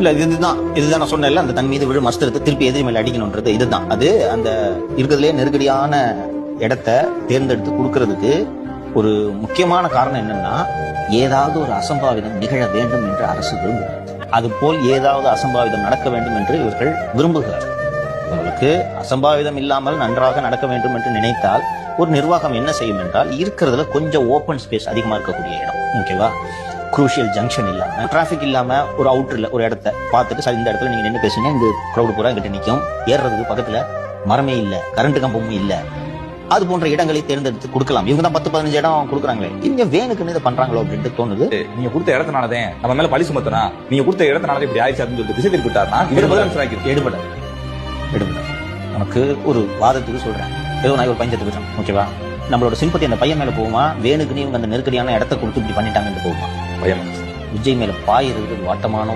இல்ல இதுதான் நான் சொன்னேன்ல, அந்த தன் மீது விழும் அஸ்திரத்தை திருப்பி எதிரி மேல அடிக்கணும்ன்றது இதுதான். அது அந்த இருக்கிறதுலே நெருக்கடியான இடத்தை தேர்ந்தெடுத்து கொடுக்கறதுக்கு ஒரு முக்கியமான காரணம் என்னன்னா, ஏதாவது ஒரு அசம்பாவிதம் நிகழ வேண்டும் என்று அரசு விரும்புகிறது. அது போல் ஏதாவது அசம்பாவிதம் நடக்க வேண்டும் என்று இவர்கள் விரும்புகிறார்கள். உங்களுக்கு அசம்பாவிதம் இல்லாமல் நன்றாக நடக்க வேண்டும் என்று நினைத்தால் ஒரு நிர்வாகம் என்ன செய்யும் என்றால், இருக்கிறதுல கொஞ்சம் ஓப்பன் ஸ்பேஸ் அதிகமா இருக்கக்கூடிய இடம், ஓகேவா, குரூஷியல் ஜங்ஷன் இல்லாம, டிராபிக் இல்லாம, ஒரு அவுட்டர்ல ஒரு இடத்த பார்த்துட்டு, சார் இந்த இடத்துல நீங்க நின்று பேசுங்க, இந்த கிரௌடு பூரா கிட்ட நிற்கும், ஏறுறதுக்கு பக்கத்துல மரமே இல்ல, கரண்ட் கம்பமும் இல்ல, அது போன்ற இடங்களை தேர்ந்தெடுத்து கொடுக்கலாம். இவங்க தான் 10-15 இடம் கொடுக்குறாங்களே, இங்க வேணுக்குன்னு இதை பண்றாங்களோ அப்படின்ட்டு தோணுது. நீங்க கொடுத்த இடத்தினாலதே நம்ம மேல பழி சுமத்தனா, நீங்க கொடுத்த இடத்தினாலே இப்படி ஆயிடுச்சு அப்படின்னு சொல்லிட்டு திசை திருப்பிட்டாருன்னா எடுபட உனக்கு ஒரு வாதத்துக்கு சொல்றேன். ஏதோ நான் ஒரு பஞ்சத்து விடுறேன், ஓகேவா, நம்மளோட சிம்பத்தி அந்த பையன் மேல போகுமா, வேணுக்குன்னு இவங்க அந்த நெருக்கடியான இடத்த கொடுத்து இப்படி பண்ணிட்டாங்கன்னு போகுமா? பயம் விஜய் மேல பாயிறது வாட்டமான